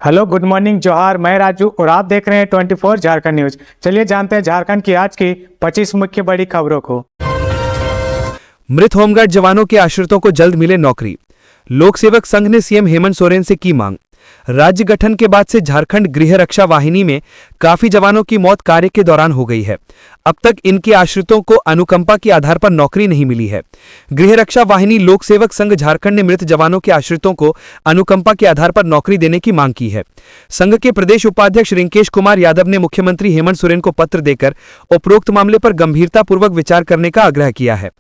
Hello, good morning, जोहार। मैं राजू और आप देख रहे हैं 24 झारखंड न्यूज। चलिए जानते हैं झारखंड की आज की 25 मुख्य बड़ी खबरों को। मृत होमगार्ड जवानों के आश्रितों को जल्द मिले नौकरी। लोक सेवक संघ ने सीएम हेमंत सोरेन से की मांग। राज्य गठन के बाद से झारखंड गृह रक्षा वाहिनी में काफी जवानों की मौत कार्य के दौरान हो गई है। अब तक इनके आश्रितों को अनुकंपा के आधार पर नौकरी नहीं मिली है। गृह रक्षा वाहिनी लोक सेवक संघ झारखंड ने मृत जवानों के आश्रितों को अनुकंपा के आधार पर नौकरी देने की मांग की है। संघ के प्रदेश उपाध्यक्ष रिंकेश कुमार यादव ने मुख्यमंत्री हेमंत सोरेन को पत्र देकर उपरोक्त मामले पर गंभीरतापूर्वक विचार करने का आग्रह किया है।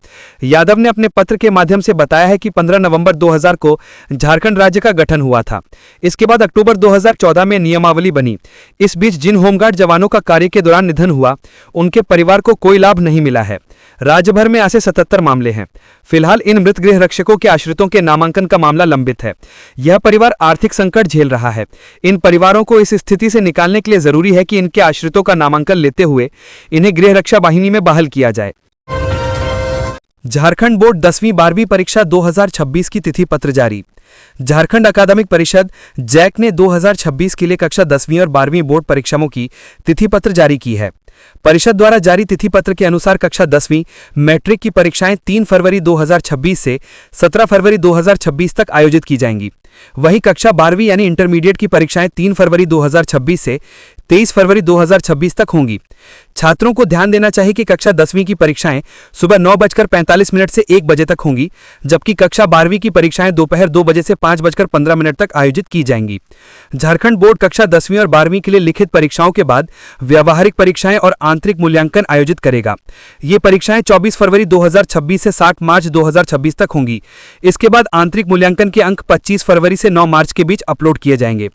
यादव ने अपने पत्र के माध्यम से बताया है कि 15 नवंबर 2000 को झारखंड राज्य का गठन हुआ था। इसके बाद अक्टूबर 2014 में नियमावली बनी। इस बीच जिन होमगार्ड जवानों का कार्य के दौरान निधन हुआ, उनके परिवार को कोई लाभ नहीं मिला है। राज्य भर में ऐसे 77 मामले हैं। फिलहाल इन मृत गृह रक्षकों के आश्रितों के नामांकन का मामला लंबित है। यह परिवार आर्थिक संकट झेल रहा है। इन परिवारों को इस स्थिति से निकालने के लिए जरूरी है कि इनके आश्रितों का नामांकन लेते हुए इन्हें गृह रक्षा वाहिनी में बहाल किया जाए। झारखंड बोर्ड 10वीं 12वीं परीक्षा 2026 की तिथि पत्र जारी। झारखंड अकादमिक परिषद जैक ने 2026 के लिए कक्षा 10वीं और 12वीं बोर्ड परीक्षाओं की तिथि पत्र जारी की है। परिषद द्वारा जारी तिथि पत्र के अनुसार कक्षा 10वीं मैट्रिक की परीक्षाएं 3 फरवरी 2026 से 17 फरवरी 2026 तक आयोजित की जाएंगी। वहीं कक्षा 12वीं यानी इंटरमीडिएट की परीक्षाएं 3 फरवरी 2026 से 23 फरवरी 2026 तक होंगी। छात्रों को ध्यान देना चाहिए कि कक्षा 10वीं की परीक्षाएं सुबह 9:45 से 1 बजे तक होंगी, जबकि कक्षा 12वीं की परीक्षाएं दोपहर 2 बजे से 5:15 तक आयोजित की जाएंगी। झारखंड बोर्ड कक्षा 10वीं और 12वीं के लिए लिखित परीक्षाओं के बाद व्यावहारिक परीक्षाएं और आंतरिक मूल्यांकन आयोजित करेगा। ये परीक्षाएं 24 फरवरी 2026 से 60 मार्च 2026 तक होंगी। इसके बाद आंतरिक मूल्यांकन के अंक 25 फरवरी से 9 मार्च के बीच अपलोड किए जाएंगे।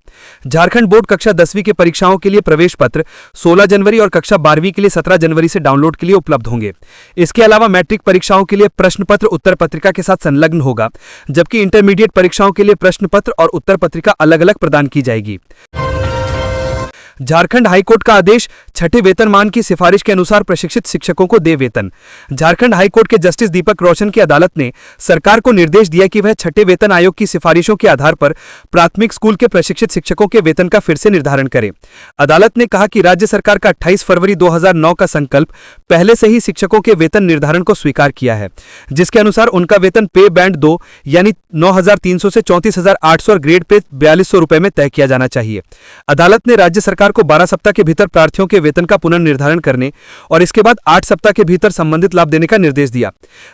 झारखंड बोर्ड कक्षा 10वीं के परीक्षाओं के लिए प्रवेश पत्र 16 जनवरी और कक्षा 12वीं के लिए 17 जनवरी से डाउनलोड के लिए उपलब्ध होंगे। इसके अलावा मैट्रिक परीक्षाओं के लिए प्रश्न पत्र उत्तर पत्रिका के साथ संलग्न होगा, जबकि इंटरमीडिएट परीक्षाओं के लिए प्रश्न पत्र और उत्तर पत्रिका अलग अलग प्रदान की जाएगी। झारखंड हाईकोर्ट का आदेश, छठे वेतनमान की सिफारिश के अनुसार प्रशिक्षित शिक्षकों को दे वेतन। झारखंड हाईकोर्ट के जस्टिस दीपक रोशन की अदालत ने सरकार को निर्देश दिया कि वह छठे वेतन आयोग की सिफारिशों के आधार पर प्राथमिक स्कूल के प्रशिक्षित शिक्षकों के वेतन का फिर से निर्धारण करे। अदालत ने कहा कि राज्य सरकार का 28 फरवरी 2009 का संकल्प पहले से ही शिक्षकों के वेतन निर्धारण को स्वीकार किया है, जिसके अनुसार उनका वेतन पे बैंड 2 यानी 9,300 से 34,800 और ग्रेड पे 4,200 रुपए में तय किया जाना चाहिए। अदालत ने राज्य सरकार को 12 सप्ताह के भीतर प्रार्थियों के वेतन का पुनर्निर्धारण करने और इसके बाद 8 सप्ताह के भीतर संबंधित लाभ देने का निर्देश दिया।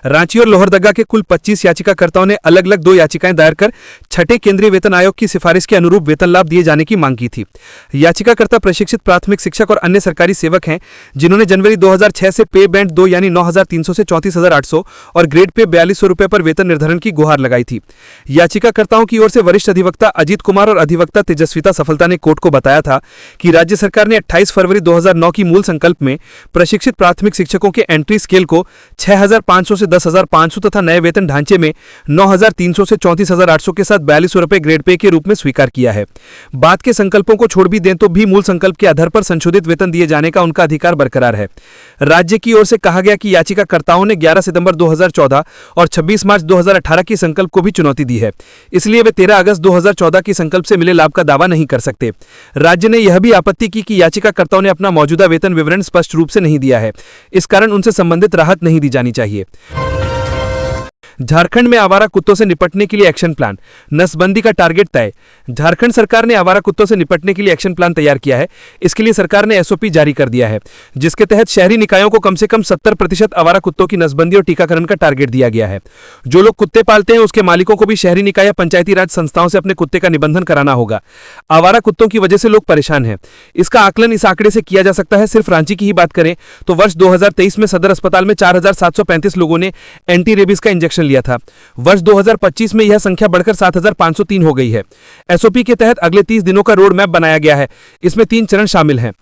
रांची और लोहरदगा के कुल 25 याचिकाकर्ताओं ने अलग अलग 2 याचिकाएं दायर कर छठे केंद्रीय वेतन आयोग की सिफारिश के अनुरूप वेतन लाभ दिए जाने की मांग की थी। याचिकाकर्ता प्रशिक्षित प्राथमिक शिक्षक और अन्य सरकारी सेवक हैं, जिन्होंने जनवरी 2006 से पे बैंड 2 यानी 9,300 से 34,800 और ग्रेड पे 4,200 रुपए पर वेतन निर्धारण की गुहार लगाई थी। याचिकाकर्ताओं की ओर से वरिष्ठ अधिवक्ता अजीत कुमार और अधिवक्ता तेजस्विता सफलता ने कोर्ट को बताया था कि राज्य सरकार ने 28 फरवरी 2009 की मूल संकल्प में प्रशिक्षित प्राथमिक शिक्षकों के एंट्री स्केल को 6,500 से 10,500 तथा नए वेतन ढांचे में 9,300 से 34,800 के साथ 4,200 रुपए ग्रेड पे के रूप में स्वीकार किया है। बाद के संकल्पों को छोड़ भी दें तो भी मूल संकल्प के आधार पर संशोधित वेतन दिए जाने का उनका अधिकार बरकरार है। राज्य की ओर से कहा गया कि याचिकाकर्ताओं ने 11 सितंबर 2014 और 26 मार्च 2018 की संकल्प को भी चुनौती दी है, इसलिए वे 13 अगस्त 2014 की संकल्प से मिले लाभ का दावा नहीं कर सकते। राज्य ने यह भी आपत्ति की कि याचिकाकर्ताओं ने अपना मौजूदा वेतन विवरण स्पष्ट रूप से नहीं दिया है, इस कारण उनसे संबंधित राहत नहीं दी जानी चाहिए। झारखंड में आवारा कुत्तों से निपटने के लिए एक्शन प्लान, नसबंदी का टारगेट तय। झारखंड सरकार ने आवारा कुत्तों से निपटने के लिए एक्शन प्लान तैयार किया है। इसके लिए सरकार ने एसओपी जारी कर दिया है, जिसके तहत शहरी निकायों को कम से कम 70% आवारा कुत्तों की नसबंदी और टीकाकरण का टारगेट दिया गया है। जो लोग कुत्ते पालते हैं उसके मालिकों को भी शहरी निकाय या पंचायती राज संस्थाओं से अपने कुत्ते का निबंधन कराना होगा। आवारा कुत्तों की वजह से लोग परेशान हैं। इसका आकलन इस आंकड़े से किया जा सकता है। सिर्फ रांची की ही बात करें तो वर्ष 2023 में सदर अस्पताल में 4,735 लोगों ने एंटी रेबीज का इंजेक्शन लिया था। वर्ष 2025 में यह संख्या बढ़कर 7,503 हो गई है। एसओपी के तहत अगले 30 दिनों का रोड मैप बनाया गया है। इसमें 3 चरण शामिल हैं।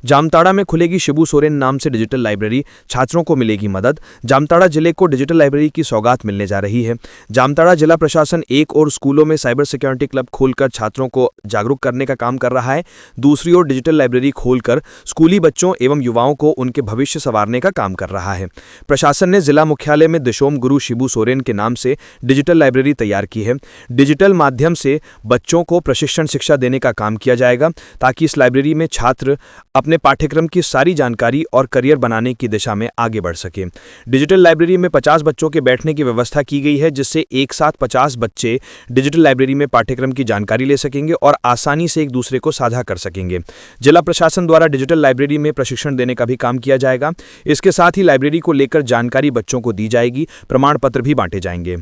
जामताड़ा में खुलेगी शिबू सोरेन नाम से डिजिटल लाइब्रेरी, छात्रों को मिलेगी मदद। जामताड़ा जिले को डिजिटल लाइब्रेरी की सौगात मिलने जा रही है। जामताड़ा जिला प्रशासन एक और स्कूलों में साइबर सिक्योरिटी क्लब खोलकर छात्रों को जागरूक करने का काम कर रहा है, दूसरी ओर डिजिटल लाइब्रेरी खोलकर स्कूली बच्चों एवं युवाओं को उनके भविष्य संवारने का काम कर रहा है। प्रशासन ने जिला मुख्यालय में दिशोम गुरु शिबू सोरेन के नाम से डिजिटल लाइब्रेरी तैयार की है। डिजिटल माध्यम से बच्चों को प्रशिक्षण शिक्षा देने का काम किया जाएगा ताकि इस लाइब्रेरी में छात्र अपने पाठ्यक्रम की सारी जानकारी और करियर बनाने की दिशा में आगे बढ़ सके। डिजिटल लाइब्रेरी में 50 बच्चों के बैठने की व्यवस्था की गई है, जिससे एक साथ 50 बच्चे डिजिटल लाइब्रेरी में पाठ्यक्रम की जानकारी ले सकेंगे और आसानी से एक दूसरे को साझा कर सकेंगे। जिला प्रशासन द्वारा डिजिटल लाइब्रेरी में प्रशिक्षण देने का भी काम किया जाएगा। इसके साथ ही लाइब्रेरी को लेकर जानकारी बच्चों को दी जाएगी, प्रमाण पत्र भी बांटे जाएंगे।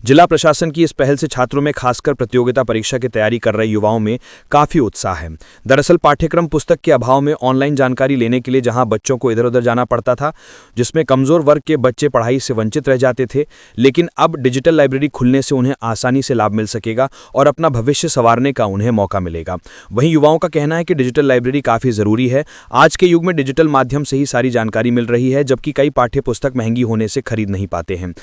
जिला प्रशासन की इस पहल से छात्रों में खासकर प्रतियोगिता परीक्षा की तैयारी कर रहे युवाओं में काफी उत्साह है। दरअसल पाठ्यक्रम पुस्तक के अभाव में ऑनलाइन जानकारी लेने के लिए जहां बच्चों को इधर उधर जाना पड़ता था, जिसमें कमजोर वर्ग के बच्चे पढ़ाई से वंचित रह जाते थे, लेकिन अब डिजिटल लाइब्रेरी खुलने से उन्हें आसानी से लाभ मिल सकेगा और अपना भविष्य संवारने का उन्हें मौका मिलेगा। वहीं युवाओं का कहना है कि डिजिटल लाइब्रेरी काफी जरूरी है। आज के युग में डिजिटल माध्यम से ही सारी जानकारी मिल रही है, जबकि कई पाठ्य पुस्तक महंगी होने से खरीद नहीं पाते हैं।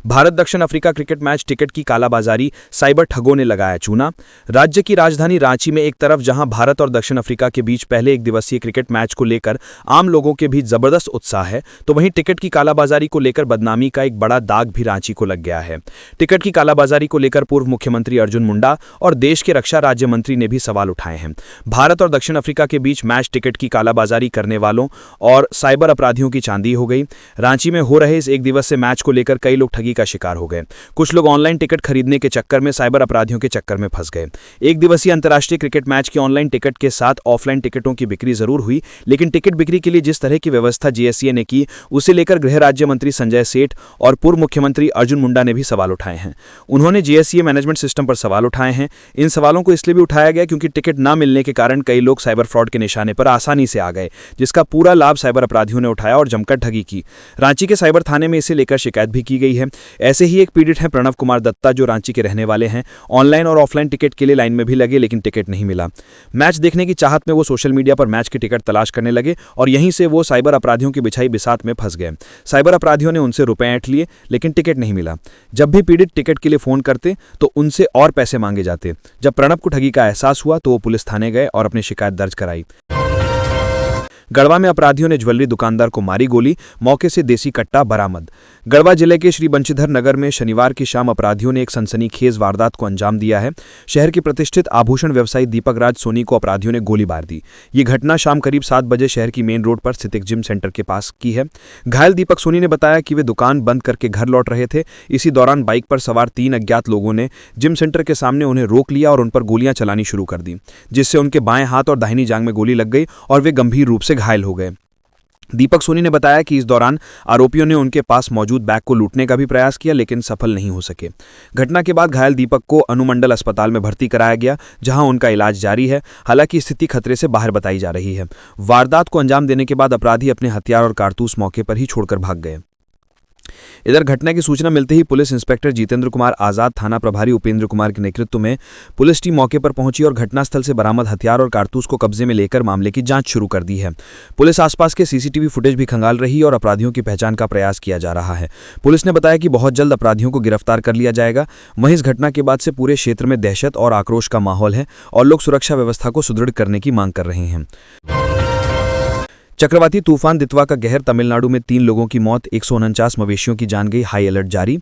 भारत दक्षिण अफ्रीका क्रिकेट मैच टिकट की कालाबाजारी, साइबर ठगों ने लगाया चूना। राज्य की राजधानी रांची में एक तरफ जहां भारत और दक्षिण अफ्रीका के बीच पहले एक दिवसीय क्रिकेट मैच को लेकर आम लोगों के बीच जबरदस्त उत्साह है, तो वहीं टिकट की कालाबाजारी को लेकर बदनामी का एक बड़ा दाग भी रांची को लग गया है। टिकट की कालाबाजारी को लेकर पूर्व मुख्यमंत्री अर्जुन मुंडा और देश के रक्षा राज्य मंत्री ने भी सवाल उठाए हैं। भारत और दक्षिण अफ्रीका के बीच मैच टिकट की कालाबाजारी करने वालों और साइबर अपराधियों की चांदी हो गई। रांची में हो रहे इस एक दिवसीय मैच को लेकर कई लोग ठगी का शिकार हो गए। कुछ लोग ऑनलाइन टिकट खरीदने के चक्कर में साइबर अपराधियों के चक्कर में फंस गए। एक दिवसीय अंतर्राष्ट्रीय क्रिकेट मैच की ऑनलाइन टिकट के साथ ऑफलाइन टिकटों की बिक्री जरूर हुई, लेकिन टिकट बिक्री के लिए जिस तरह की व्यवस्था जीएससीए ने की, उसे लेकर गृह राज्य मंत्री संजय सेठ और पूर्व मुख्यमंत्री अर्जुन मुंडा ने भी सवाल उठाए हैं। उन्होंने जीएससीए मैनेजमेंट सिस्टम पर सवाल उठाए हैं। इन सवालों को इसलिए भी उठाया गया क्योंकि टिकट न मिलने के कारण कई लोग साइबर फ्रॉड के निशाने पर आसानी से आ गए, जिसका पूरा लाभ साइबर अपराधियों ने उठाया और जमकर ठगी की। रांची के साइबर थाने में इसे लेकर शिकायत भी की गई है। ऐसे ही एक पीड़ित हैं प्रणव कुमार दत्ता, जो रांची के रहने वाले हैं। ऑनलाइन और ऑफलाइन टिकट के लिए लाइन में भी लगे, लेकिन टिकट नहीं मिला। मैच देखने की चाहत में वो सोशल मीडिया पर मैच की टिकट तलाश करने लगे और यहीं से वो साइबर अपराधियों की बिछाई बिसात में फंस गए। साइबर अपराधियों ने उनसे रुपए ऐंठ लिए, लेकिन टिकट नहीं मिला। जब भी पीड़ित टिकट के लिए फोन करते तो उनसे और पैसे मांगे जाते। जब प्रणव को ठगी का एहसास हुआ तो वो पुलिस थाने गए और अपनी शिकायत दर्ज कराई। गढ़वा में अपराधियों ने ज्वेलरी दुकानदार को मारी गोली, मौके से देसी कट्टा बरामद। गढ़वा जिले के श्री बंशीधर नगर में शनिवार की शाम अपराधियों ने एक सनसनीखेज वारदात को अंजाम दिया है। शहर के प्रतिष्ठित आभूषण व्यवसायी दीपक राज सोनी को अपराधियों ने गोली मार दी। ये घटना शाम करीब 7 बजे शहर की मेन रोड पर स्थित एक जिम सेंटर के पास की है। घायल दीपक सोनी ने बताया कि वे दुकान बंद करके घर लौट रहे थे। इसी दौरान बाइक पर सवार 3 अज्ञात लोगों ने जिम सेंटर के सामने उन्हें रोक लिया और उन पर गोलियां चलानी शुरू कर दी, जिससे उनके बाएं हाथ और दाहिनी जांघ में गोली लग गई और वे गंभीर रूप से घायल हो गए। दीपक सोनी ने बताया कि इस दौरान आरोपियों ने उनके पास मौजूद बैग को लूटने का भी प्रयास किया, लेकिन सफल नहीं हो सके। घटना के बाद घायल दीपक को अनुमंडल अस्पताल में भर्ती कराया गया, जहां उनका इलाज जारी है। हालांकि स्थिति खतरे से बाहर बताई जा रही है। वारदात को अंजाम देने के बाद अपराधी अपने हथियार और कारतूस मौके पर ही छोड़कर भाग गए। इधर घटना की सूचना मिलते ही पुलिस इंस्पेक्टर जितेंद्र कुमार आजाद, थाना प्रभारी उपेंद्र कुमार के नेतृत्व में पुलिस टीम मौके पर पहुंची और घटनास्थल से बरामद हथियार और कारतूस को कब्जे में लेकर मामले की जांच शुरू कर दी है। पुलिस आसपास के सीसीटीवी फुटेज भी खंगाल रही और अपराधियों की पहचान का प्रयास किया जा रहा है। पुलिस ने बताया कि बहुत जल्द अपराधियों को गिरफ्तार कर लिया जाएगा। वहीं इस घटना के बाद से पूरे क्षेत्र में दहशत और आक्रोश का माहौल है और लोग सुरक्षा व्यवस्था को सुदृढ़ करने की मांग कर रहे हैं। चक्रवाती तूफान दितवा का कहर, तमिलनाडु में 3 लोगों की मौत, 149 मवेशियों की जान गई, हाई अलर्ट जारी।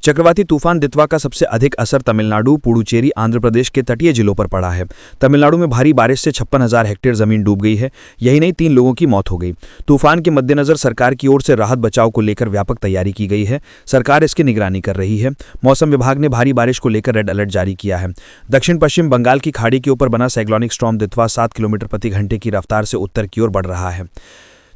चक्रवाती तूफान दितवा का सबसे अधिक असर तमिलनाडु, पुडुचेरी, आंध्र प्रदेश के तटीय जिलों पर पड़ा है। तमिलनाडु में भारी बारिश से 56,000 हेक्टेयर जमीन डूब गई है। यही नहीं, 3 लोगों की मौत हो गई। तूफान के मद्देनजर सरकार की ओर से राहत बचाव को लेकर व्यापक तैयारी की गई है। सरकार इसकी निगरानी कर रही है। मौसम विभाग ने भारी बारिश को लेकर रेड अलर्ट जारी किया है। दक्षिण पश्चिम बंगाल की खाड़ी के ऊपर बना साइक्लोनिक स्टॉर्म दितवा 7 किलोमीटर प्रति घंटे की रफ्तार से उत्तर की ओर बढ़ रहा है।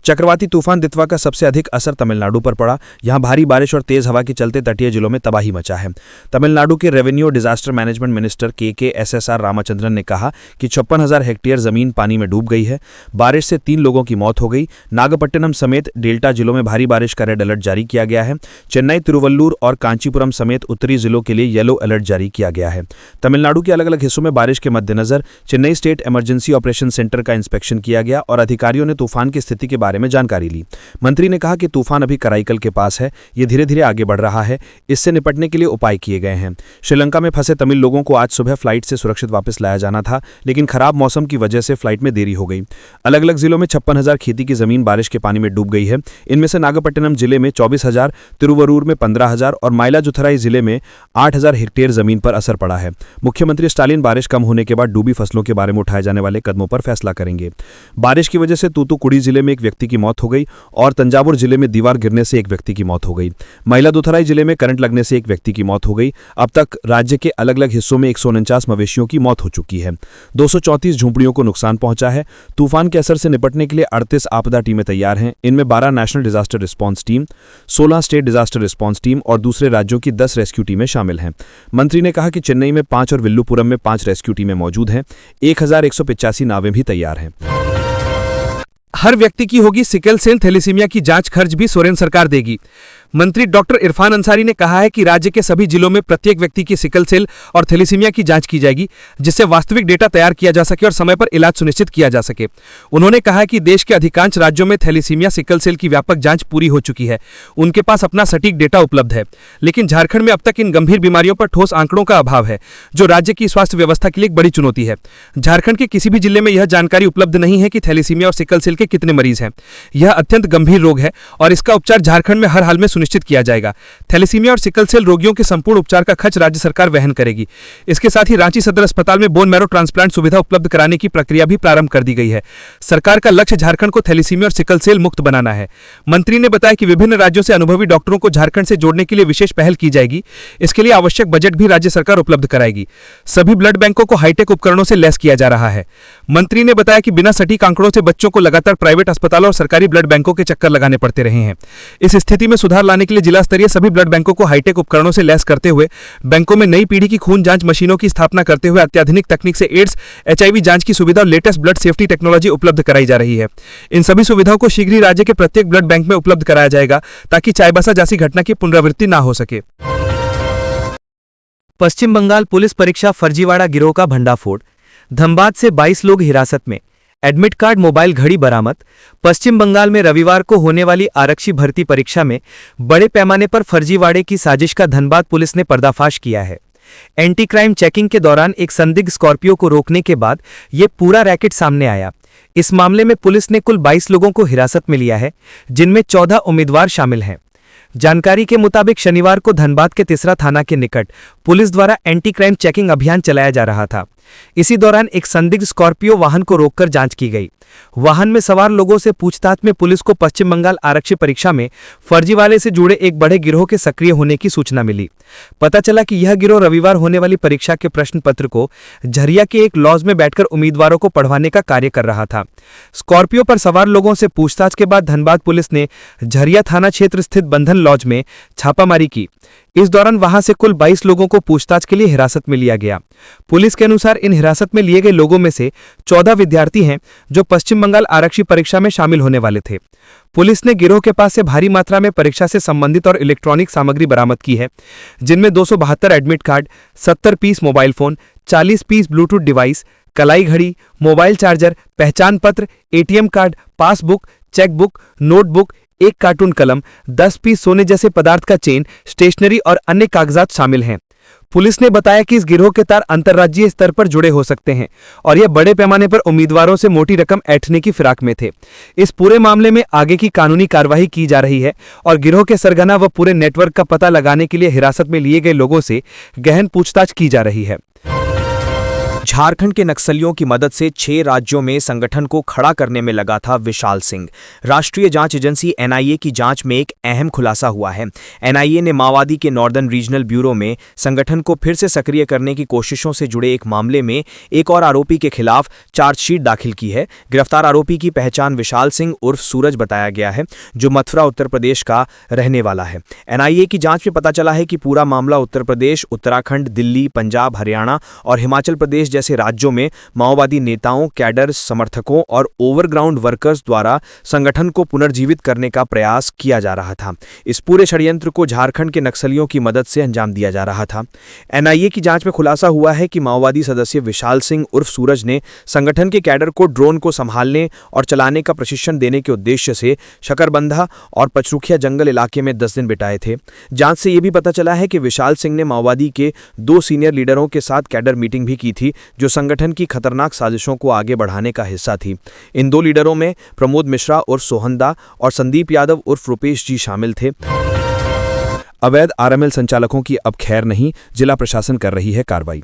चक्रवाती तूफान दितवा का सबसे अधिक असर तमिलनाडु पर पड़ा। यहां भारी बारिश और तेज हवा के चलते तटीय जिलों में तबाही मचा है। तमिलनाडु के रेवेन्यू और डिजास्टर मैनेजमेंट मिनिस्टर के रामाचंद्रन ने कहा कि 56,000 हेक्टेयर जमीन पानी में डूब गई है। बारिश से 3 लोगों की मौत हो गई। नागपट्टिनम समेत डेल्टा जिलों में भारी बारिश का रेड अलर्ट जारी किया गया है। चेन्नई, तिरुवल्लुर और कांचीपुरम समेत उत्तरी जिलों के लिए येलो अलर्ट जारी किया गया है। तमिलनाडु के अलग अलग हिस्सों में बारिश के मद्देनजर Chennai state emergency operation centre का इंस्पेक्शन किया गया और अधिकारियों ने तूफान की स्थिति के बारे में जानकारी ली। मंत्री ने कहा कि तूफान अभी कराईकल के पास है, ये धीरे धीरे आगे बढ़ रहा है, इससे निपटने के लिए उपाय किए गए हैं। श्रीलंका में फंसे तमिल लोगों को आज सुबह फ्लाइट से सुरक्षित वापस लाया जाना था, लेकिन खराब मौसम की वजह से फ्लाइट में देरी हो गई। अलग अलग जिलों में 56,000 खेती की जमीन बारिश के पानी में डूब गई है। इनमें से नागपट्टिनम जिले में 24,000, तिरुवरूर में 15,000 और माइलाजुथुराई जिले में 8,000 हेक्टेयर जमीन पर असर पड़ा है। मुख्यमंत्री स्टालिन बारिश कम होने के बाद डूबी फसलों के बारे में उठाए जाने वाले कदमों पर फैसला करेंगे। बारिश की वजह से तूतुकुड़ी जिले में एक व्यक्ति की मौत हो गई और तंजावुर जिले में दीवार गिरने से एक व्यक्ति की मौत हो गई। माइलादुथुराई जिले में करंट लगने से एक व्यक्ति की मौत हो गई। अब तक राज्य के अलग अलग हिस्सों में 149 मवेशियों की मौत हो चुकी है। 234 झोंपड़ियों को नुकसान पहुंचा है। तूफान के असर से निपटने के लिए 38 आपदा टीमें तैयार हैं। इनमें 12 national disaster response team, 16 state disaster response team और दूसरे राज्यों की 10 रेस्क्यू टीमें शामिल हैं। मंत्री ने कहा कि चेन्नई में 5 और विल्लुपुरम में 5 रेस्क्यू टीमें मौजूद हैं। 1185 नावें भी तैयार हैं। हर व्यक्ति की होगी सिकल सेल थैलेसीमिया की जांच खर्च भी सोरेन सरकार देगी। मंत्री डॉक्टर इरफान अंसारी ने कहा है कि राज्य के सभी जिलों में प्रत्येक व्यक्ति की सिकल सेल और थैलेसीमिया की जांच की जाएगी, जिससे वास्तविक डेटा तैयार किया जा सके और समय पर इलाज सुनिश्चित किया जा सके। उन्होंने कहा कि देश के अधिकांश राज्यों में थैलेसीमिया सिकल सेल की व्यापक जांच पूरी हो चुकी है, उनके पास अपना सटीक डेटा उपलब्ध है, लेकिन झारखंड में अब तक इन गंभीर बीमारियों पर ठोस आंकड़ों का अभाव है, जो राज्य की स्वास्थ्य व्यवस्था के लिए एक बड़ी चुनौती है। झारखंड के किसी भी जिले में यह जानकारी उपलब्ध नहीं है कि थैलेसीमिया और सिकल सेल के कितने मरीज हैं। यह अत्यंत गंभीर रोग है और इसका उपचार झारखंड में हर हाल में सुनिश्चित किया जाएगा। थैलेसीमिया और सिकल सेल रोगियों के संपूर्ण उपचार का खर्च राज्य सरकार वहन करेगी। इसके साथ ही रांची सदर अस्पताल में बोन मैरो ट्रांसप्लांट सुविधा उपलब्ध कराने की प्रक्रिया भी प्रारंभ कर दी गई है। सरकार का लक्ष्य झारखंड को थैलेसीमिया और सिकल सेल मुक्त बनाना है। मंत्री ने बताया कि विभिन्न राज्यों से अनुभवी डॉक्टरों को झारखंड से जोड़ने के लिए विशेष पहल की जाएगी। इसके लिए आवश्यक बजट भी राज्य सरकार उपलब्ध कराएगी। सभी ब्लड बैंकों को हाईटेक उपकरणों से लैस किया जा रहा है। मंत्री ने बताया कि बिना सटीक आंकड़ों से बच्चों को लगातार प्राइवेट अस्पतालों और सरकारी ब्लड बैंकों के चक्कर लगाने पड़ते रहे हैं। इस स्थिति में सुधार लाने के लिए जिला स्तरीय सभी ब्लड बैंकों को हाईटेक उपकरणों से लैस करते हुए बैंकों में नई पीढ़ी की खून जांच मशीनों की स्थापना करते हुए अत्याधुनिक तकनीक से एड्स, HIV जांच की सुविधा और लेटेस्ट ब्लड सेफ्टी टेक्नोलॉजी उपलब्ध कराई जा रही है। इन सभी सुविधाओं को शीघ्र ही राज्य के प्रत्येक ब्लड बैंक में उपलब्ध कराया जाएगा, ताकि चाईबासा जैसी घटना की पुनरावृत्ति न हो सके। पश्चिम बंगाल पुलिस परीक्षा फर्जीवाड़ा गिरोह का भंडाफोड़। धनबाद से 22 लोग हिरासत में। एडमिट कार्ड, मोबाइल घड़ी बरामद। पश्चिम बंगाल में रविवार को होने वाली आरक्षी भर्ती परीक्षा में बड़े पैमाने पर फर्जीवाड़े की साजिश का धनबाद पुलिस ने पर्दाफाश किया है। एंटी क्राइम चेकिंग के दौरान एक संदिग्ध स्कॉर्पियो को रोकने के बाद यह पूरा रैकेट सामने आया। इस मामले में पुलिस ने कुल 22 लोगों को हिरासत में लिया है, जिनमें 14 उम्मीदवार शामिल हैं। जानकारी के मुताबिक शनिवार को धनबाद के तिसरा थाना के निकट पुलिस द्वारा एंटी क्राइम चेकिंग अभियान चलाया जा रहा था। इसी दौरान एक संदिग्ध स्कॉर्पियो वाहन को रोककर जांच की गई। वाहन में सवार लोगों से पूछताछ में पुलिस को पश्चिम बंगाल आरक्षी परीक्षा में फर्जीवाड़े से जुड़े एक बड़े गिरोह के सक्रिय होने की सूचना मिली। पता चला कि यह गिरोह रविवार होने वाली परीक्षा के प्रश्न पत्र को झरिया के एक लॉज में बैठकर उम्मीदवारों को पढ़वाने का कार्य कर रहा था। स्कॉर्पियो पर सवार लोगों से पूछताछ के बाद धनबाद पुलिस ने झरिया थाना क्षेत्र स्थित बंधन लॉज में छापामारी की। इस दौरान वहां से कुल 22 लोगों को पूछताछ के लिए हिरासत में लिया गया। पुलिस के अनुसार इन हिरासत में लिए गए लोगों में से 14 विद्यार्थी हैं, जो पश्चिम बंगाल आरक्षी परीक्षा में शामिल होने वाले थे। पुलिस ने गिरोह के पास से भारी मात्रा में परीक्षा से संबंधित और इलेक्ट्रॉनिक सामग्री बरामद की है, जिनमें 272 admit card, 70 piece mobile phone, 40 piece bluetooth device, कलाई घड़ी, मोबाइल चार्जर, पहचान पत्र, ATM card, passbook, checkbook, notebook, 1 cartoon कलम, 10 पीस सोने जैसे पदार्थ का चेन, स्टेशनरी और अन्य कागजात शामिल हैं। पुलिस ने बताया कि इस गिरोह के तार अंतर्राज्यीय स्तर पर जुड़े हो सकते हैं और यह बड़े पैमाने पर उम्मीदवारों से मोटी रकम ऐंठने की फिराक में थे। इस पूरे मामले में आगे की कानूनी कार्रवाई की जा रही है और गिरोह के सरगना व पूरे नेटवर्क का पता लगाने के लिए हिरासत में लिए गए लोगों से गहन पूछताछ की जा रही है। झारखंड के नक्सलियों की मदद से 6 राज्यों में संगठन को खड़ा करने में लगा था विशाल सिंह। राष्ट्रीय जांच एजेंसी एनआईए की जांच में एक अहम खुलासा हुआ है। एनआईए ने माओवादी के नॉर्दर्न रीजनल ब्यूरो में संगठन को फिर से सक्रिय करने की कोशिशों से जुड़े एक मामले में एक और आरोपी के खिलाफ चार्जशीट दाखिल की है। गिरफ्तार आरोपी की पहचान विशाल सिंह उर्फ सूरज बताया गया है, जो मथुरा उत्तर प्रदेश का रहने वाला है। एनआईए की जांच में पता चला है कि पूरा मामला उत्तर प्रदेश, उत्तराखंड, दिल्ली, पंजाब, हरियाणा और हिमाचल प्रदेश जैसे राज्यों में माओवादी नेताओं, कैडर, समर्थकों और ओवरग्राउंड वर्कर्स द्वारा संगठन को पुनर्जीवित करने का प्रयास किया जा रहा था। इस पूरे षड्यंत्र को झारखंड के नक्सलियों की मदद से अंजाम दिया जा रहा था। एनआईए की जांच में खुलासा हुआ है कि माओवादी सदस्य विशाल सिंह उर्फ सूरज ने संगठन के कैडर को ड्रोन को संभालने और चलाने का प्रशिक्षण देने के उद्देश्य से शकरबंधा और पचरुखिया जंगल इलाके में 10 दिन बिताए थे। जांच से यह भी पता चला है कि विशाल सिंह ने माओवादी के 2 सीनियर लीडरों के साथ कैडर मीटिंग भी की थी, जो संगठन की खतरनाक साजिशों को आगे बढ़ाने का हिस्सा थी। इन 2 लीडरों में प्रमोद मिश्रा उर्फ सोहनदा और संदीप यादव उर्फ रुपेश जी शामिल थे। अवैध आरएमएल संचालकों की अब खैर नहीं, जिला प्रशासन कर रही है कार्रवाई।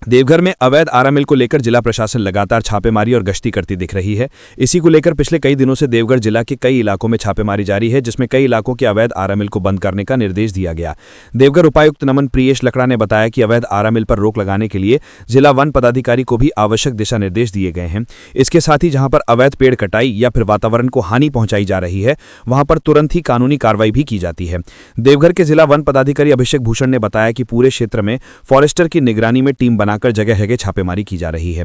देवघर में अवैध आरएमएल को लेकर जिला प्रशासन लगातार छापेमारी और गश्ती करती दिख रही है। इसी को लेकर पिछले कई दिनों से देवघर जिला के कई इलाकों में छापेमारी जारी है, जिसमें कई इलाकों के अवैध आरएमएल को बंद करने का निर्देश दिया गया। देवघर उपायुक्त नमन प्रियेश लकड़ा ने बताया कि अवैध आरएमएल पर रोक लगाने के लिए जिला वन पदाधिकारी को भी आवश्यक दिशा निर्देश दिए गए हैं। इसके साथ ही जहां पर अवैध पेड़ कटाई या फिर वातावरण को हानि पहुंचाई जा रही है, वहां पर तुरंत ही कानूनी कार्रवाई भी की जाती है। देवघर के जिला वन पदाधिकारी अभिषेक भूषण ने बताया कि पूरे क्षेत्र में फॉरेस्टर की निगरानी में टीम बनाकर जगह जगह छापेमारी की जा रही है।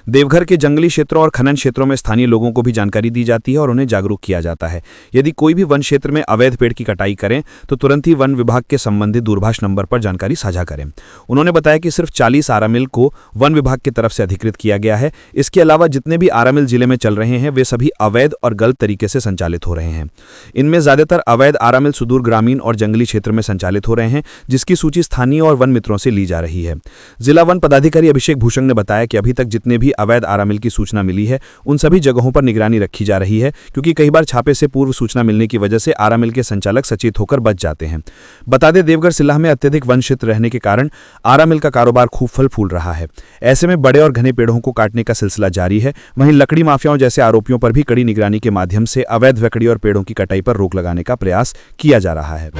देवघर के जंगली क्षेत्रों और खनन क्षेत्रों में स्थानीय लोगों को भी जानकारी दी जाती है और उन्हें जागरूक किया जाता है। यदि कोई भी वन क्षेत्र में अवैध पेड़ की कटाई करें तो तुरंत ही वन विभाग के संबंधित दूरभाष नंबर पर जानकारी साझा करें। उन्होंने बताया कि सिर्फ 40 आरएमएल को वन विभाग की तरफ से अधिकृत किया गया है। इसके अलावा जितने भी आरएमएल जिले में चल रहे हैं वे सभी अवैध और गलत तरीके से संचालित हो रहे हैं। इनमें ज्यादातर अवैध आरएमएल सुदूर ग्रामीण और जंगली क्षेत्र में संचालित हो रहे हैं, जिसकी सूची स्थानीय और वन मित्रों से ली जा रही है। जिला वन पदाधिकारी अभिषेक भूषण ने बताया कि अभी तक जितने भी अवैध आरएमएल की सूचना मिली है उन सभी जगहों पर निगरानी रखी जा रही है, क्योंकि कई बार छापे से पूर्व सूचना मिलने की वजह से आरएमएल के संचालक सचेत होकर बच जाते हैं। बता दें, देवघर सिल्लाह में अत्यधिक वन क्षेत्र रहने के कारण आरएमएल का कारोबार खूब फल फूल रहा है। ऐसे में बड़े और घने पेड़ों को काटने का सिलसिला जारी है। वहीं लकड़ी माफियाओं जैसे आरोपियों पर भी कड़ी निगरानी के माध्यम से अवैध लकड़ी और पेड़ों की कटाई पर रोक लगाने का प्रयास किया जा रहा है।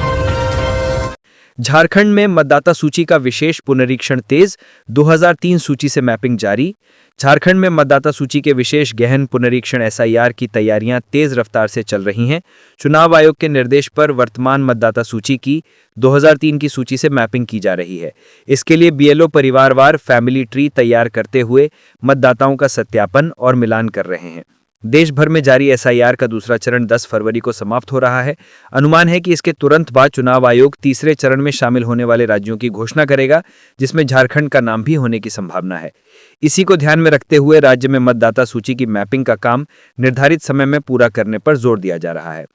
झारखंड में मतदाता सूची का विशेष पुनरीक्षण तेज, 2003 सूची से मैपिंग जारी। झारखंड में मतदाता सूची के विशेष गहन पुनरीक्षण एसआईआर की तैयारियां तेज रफ्तार से चल रही हैं। चुनाव आयोग के निर्देश पर वर्तमान मतदाता सूची की 2003 की सूची से मैपिंग की जा रही है। इसके लिए बीएलओ परिवारवार फैमिली ट्री तैयार करते हुए मतदाताओं का सत्यापन और मिलान कर रहे हैं। देश भर में जारी एसआईआर का दूसरा चरण 10 फरवरी को समाप्त हो रहा है। अनुमान है कि इसके तुरंत बाद चुनाव आयोग तीसरे चरण में शामिल होने वाले राज्यों की घोषणा करेगा, जिसमें झारखंड का नाम भी होने की संभावना है। इसी को ध्यान में रखते हुए राज्य में मतदाता सूची की मैपिंग का काम निर्धारित समय में पूरा करने पर जोर दिया जा रहा है।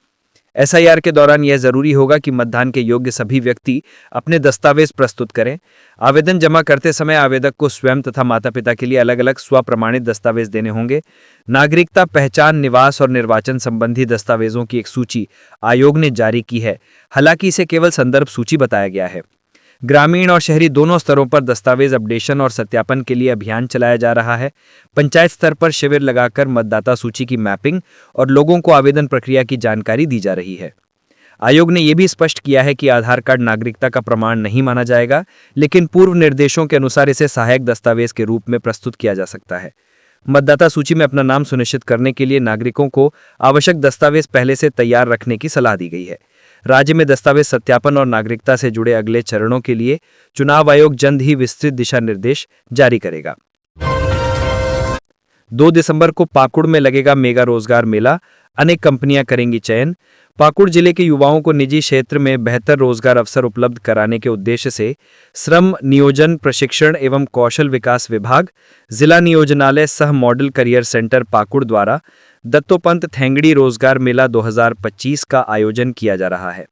एसआईआर के दौरान यह जरूरी होगा कि मतदान के योग्य सभी व्यक्ति अपने दस्तावेज प्रस्तुत करें। आवेदन जमा करते समय आवेदक को स्वयं तथा माता पिता के लिए अलग अलग स्वप्रमाणित दस्तावेज देने होंगे। नागरिकता, पहचान, निवास और निर्वाचन संबंधी दस्तावेजों की एक सूची आयोग ने जारी की है। हालांकि इसे केवल संदर्भ सूची बताया गया है। ग्रामीण और शहरी दोनों स्तरों पर दस्तावेज अपडेशन और सत्यापन के लिए अभियान चलाया जा रहा है। पंचायत स्तर पर शिविर लगाकर मतदाता सूची की मैपिंग और लोगों को आवेदन प्रक्रिया की जानकारी दी जा रही है। आयोग ने यह भी स्पष्ट किया है कि आधार कार्ड नागरिकता का प्रमाण नहीं माना जाएगा, लेकिन पूर्व निर्देशों के अनुसार इसे सहायक दस्तावेज के रूप में प्रस्तुत किया जा सकता है। मतदाता सूची में अपना नाम सुनिश्चित करने के लिए नागरिकों को आवश्यक दस्तावेज पहले से तैयार रखने की सलाह दी गई है। राज्य में दस्तावेज सत्यापन और नागरिकता से जुड़े अगले चरणों के लिए चुनाव आयोग जल्द ही विस्तृत दिशा निर्देश जारी करेगा। 2 दिसंबर को पाकुड़ में लगेगा मेगा रोजगार मेला, अनेक कंपनियां करेंगी चयन। पाकुड़ जिले के युवाओं को निजी क्षेत्र में बेहतर रोजगार अवसर उपलब्ध कराने के उद्देश्य से श्रम नियोजन प्रशिक्षण एवं कौशल विकास विभाग, जिला नियोजनालय सह मॉडल करियर सेंटर पाकुड़ द्वारा दत्तोपंत थेंगड़ी रोजगार मेला 2025 का आयोजन किया जा रहा है।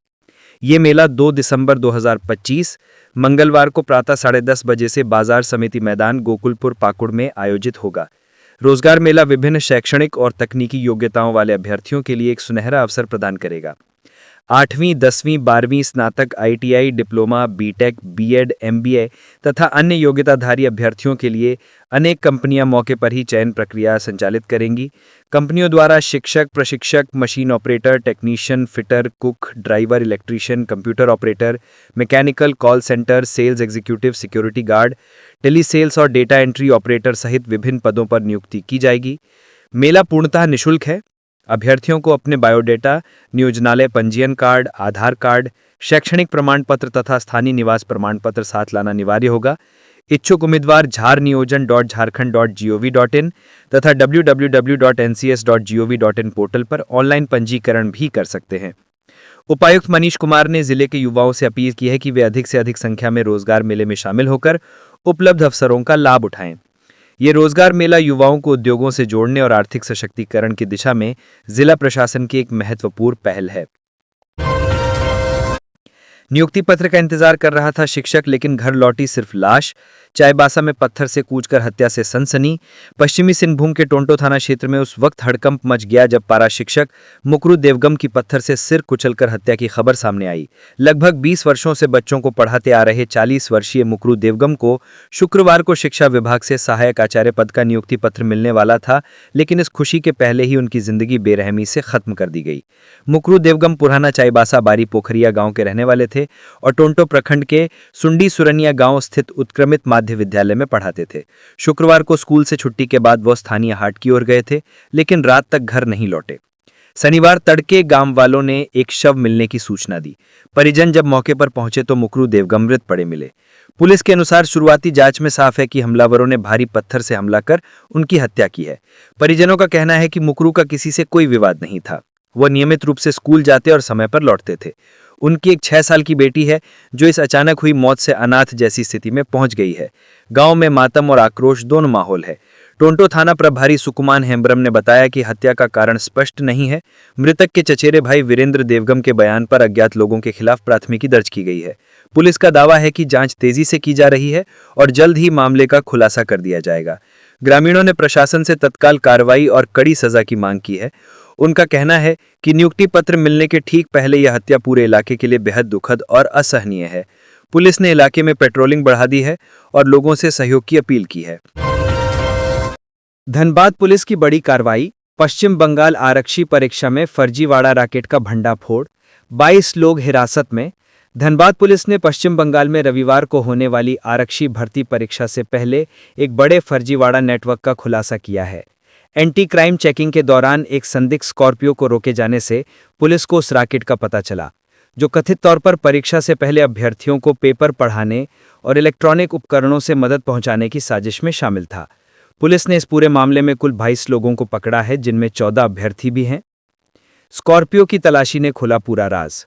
ये मेला 2 दिसंबर 2025 मंगलवार को प्रातः 10:30 बजे से बाजार समिति मैदान गोकुलपुर पाकुड़ में आयोजित होगा। रोजगार मेला विभिन्न शैक्षणिक और तकनीकी योग्यताओं वाले अभ्यर्थियों के लिए एक सुनहरा अवसर प्रदान करेगा। 8वीं 10वीं 12वीं स्नातक ITI diploma B Tech B Ed MBA तथा अन्य योग्यताधारी अभ्यर्थियों के लिए अनेक कंपनियां मौके पर ही चयन प्रक्रिया संचालित करेंगी। कंपनियों द्वारा शिक्षक, प्रशिक्षक, machine operator, technician, fitter, cook, driver, electrician, computer operator, mechanical, call centre, sales executive, security guard, tele sales और डेटा एंट्री ऑपरेटर सहित विभिन्न पदों पर नियुक्ति की जाएगी। मेला पूर्णतः निःशुल्क है। अभ्यर्थियों को अपने बायोडेटा, नियोजनालय पंजीयन कार्ड, आधार कार्ड, शैक्षणिक प्रमाण पत्र तथा स्थानीय निवास प्रमाण पत्र साथ लाना अनिवार्य होगा। इच्छुक उम्मीदवार jharniyojan.jharkhand.gov.in तथा www.ncs.gov.in पोर्टल पर ऑनलाइन पंजीकरण भी कर सकते हैं। उपायुक्त मनीष कुमार ने जिले के युवाओं से अपील की है कि वे अधिक से अधिक संख्या में रोजगार मेले में शामिल होकर उपलब्ध अवसरों का लाभ उठाएं। ये रोजगार मेला युवाओं को उद्योगों से जोड़ने और आर्थिक सशक्तिकरण की दिशा में जिला प्रशासन की एक महत्वपूर्ण पहल है। नियुक्ति पत्र का इंतजार कर रहा था शिक्षक, लेकिन घर लौटी सिर्फ लाश। चाईबासा में पत्थर से कूचकर हत्या से सनसनी। पश्चिमी सिंहभूम के टोंटो थाना क्षेत्र में उस वक्त हड़कंप मच गया जब पारा शिक्षक मुकरू देवगम की पत्थर से सिर कुचलकर हत्या की खबर सामने आई। लगभग 20 वर्षों से बच्चों को पढ़ाते आ रहे 40 वर्षीय मुकरू देवगम को शुक्रवार को शिक्षा विभाग से सहायक आचार्य पद का नियुक्ति पत्र मिलने वाला था, लेकिन इस खुशी के पहले ही उनकी जिंदगी बेरहमी से खत्म कर दी गई। मुकरू देवगम पुराना चाईबासा बारी पोखरिया गांव के रहने वाले थे और टोंटो प्रखंड के सुंडी सुरनिया गांव स्थित उत्क्रमित माध्य विद्यालय में पढ़ाते थे। शुक्रवार को स्कूल से छुट्टी के बाद वो स्थानीय हाट की ओर गए थे, लेकिन रात तक घर नहीं लौटे। शनिवार तड़के गांव वालों ने एक शव मिलने की सूचना दी। परिजन जब मौके पर पहुंचे तो मुकरू देवगम मृत पड़े मिले। पुलिस के अनुसार शुरुआती जांच में साफ है कि हमलावरों ने भारी पत्थर से हमला कर उनकी हत्या की है। परिजनों का कहना है कि मुकरू का किसी से कोई विवाद नहीं था। वह नियमित रूप से स्कूल जाते और समय पर लौटते थे। उनकी एक 6 साल की बेटी है जो इस अचानक हुई मौत से अनाथ जैसी स्थिति में पहुंच गई है। गांव में मातम और आक्रोश दोनों माहौल है। टोंटो थाना प्रभारी सुकुमान हेम्ब्रम ने बताया कि हत्या का कारण स्पष्ट नहीं है। मृतक के चचेरे भाई वीरेंद्र देवगम के बयान पर अज्ञात लोगों के खिलाफ प्राथमिकी दर्ज की गई है। पुलिस का दावा है कि जांच तेजी से की जा रही है और जल्द ही मामले का खुलासा कर दिया जाएगा। ग्रामीणों ने प्रशासन से तत्काल कार्रवाई और कड़ी सजा की मांग की है। उनका कहना है कि नियुक्ति पत्र मिलने के ठीक पहले यह हत्या पूरे इलाके के लिए बेहद दुखद और असहनीय है। पुलिस ने इलाके में पेट्रोलिंग बढ़ा दी है और लोगों से सहयोग की अपील की है। धनबाद पुलिस की बड़ी कार्रवाई। पश्चिम बंगाल आरक्षी परीक्षा में फर्जीवाड़ा रैकेट का भंडाफोड़। 22 लोग हिरासत में। धनबाद पुलिस ने पश्चिम बंगाल में रविवार को होने वाली आरक्षी भर्ती परीक्षा से पहले एक बड़े फर्जीवाड़ा नेटवर्क का खुलासा किया है। एंटी क्राइम चेकिंग के दौरान एक संदिग्ध स्कॉर्पियो को रोके जाने से पुलिस को उस रैकेट का पता चला, जो कथित तौर पर परीक्षा से पहले अभ्यर्थियों को पेपर पढ़ाने और इलेक्ट्रॉनिक उपकरणों से मदद पहुंचाने की साजिश में शामिल था। पुलिस ने इस पूरे मामले में कुल 22 लोगों को पकड़ा है, जिनमें 14 अभ्यर्थी भी हैं। स्कॉर्पियो की तलाशी ने खोला पूरा राज।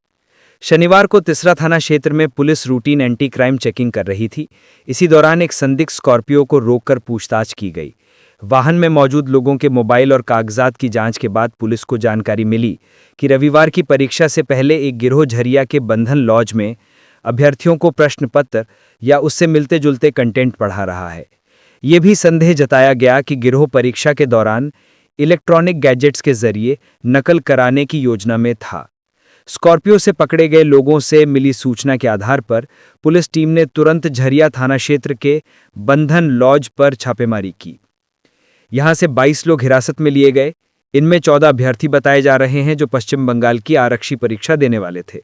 शनिवार को तिसरा थाना क्षेत्र में police routine anti crime checking कर रही थी। इसी दौरान एक संदिग्ध स्कॉर्पियो को रोककर पूछताछ की गई। वाहन में मौजूद लोगों के मोबाइल और कागजात की जांच के बाद पुलिस को जानकारी मिली कि रविवार की परीक्षा से पहले एक गिरोह झरिया के बंधन लॉज में अभ्यर्थियों को प्रश्न पत्र या उससे मिलते जुलते कंटेंट पढ़ा रहा है। ये भी संदेह जताया गया कि गिरोह परीक्षा के दौरान इलेक्ट्रॉनिक गैजेट्स के जरिए नकल कराने की योजना में था। स्कॉर्पियो से पकड़े गए लोगों से मिली सूचना के आधार पर पुलिस टीम ने तुरंत झरिया थाना क्षेत्र के बंधन लॉज पर छापेमारी की। यहां से 22 लोग हिरासत में लिए गए। इनमें 14 अभ्यर्थी बताए जा रहे हैं जो पश्चिम बंगाल की आरक्षी परीक्षा देने वाले थे।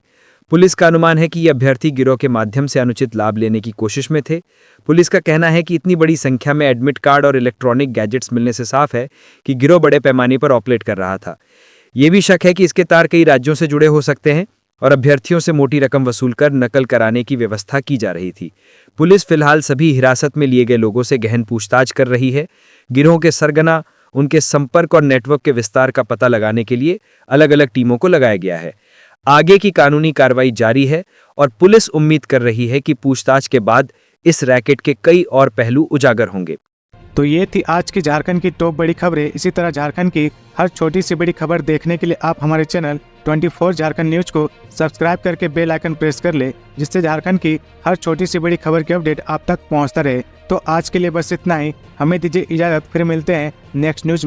पुलिस का अनुमान है कि ये अभ्यर्थी गिरोह के माध्यम से अनुचित लाभ लेने की कोशिश में थे। पुलिस का कहना है कि इतनी बड़ी संख्या में एडमिट कार्ड और इलेक्ट्रॉनिक गैजेट्स मिलने से साफ है कि गिरोह बड़े पैमाने पर ऑपरेट कर रहा था। ये भी शक है कि इसके तार कई राज्यों से जुड़े हो सकते हैं और अभ्यर्थियों से मोटी रकम वसूलकर नकल कराने की व्यवस्था की जा रही थी। पुलिस फिलहाल सभी हिरासत में लिए गए लोगों से गहन पूछताछ कर रही है। गिरोह के सरगना, उनके संपर्क और नेटवर्क के विस्तार का पता लगाने के लिए अलग अलग टीमों को लगाया गया है। आगे की कानूनी कार्रवाई जारी है और पुलिस उम्मीद कर रही है कि पूछताछ के बाद इस रैकेट के कई और पहलू उजागर होंगे। तो ये थी आज की झारखंड की टॉप बड़ी खबरें। इसी तरह झारखंड की हर छोटी सी बड़ी खबर देखने के लिए आप हमारे चैनल 24 झारखंड न्यूज को सब्सक्राइब करके बेल आइकन प्रेस कर ले, जिससे झारखंड की हर छोटी सी बड़ी खबर की अपडेट आप तक पहुंचता रहे। तो आज के लिए बस इतना ही। हमें दीजिए इजाजत, फिर मिलते हैं नेक्स्ट न्यूज।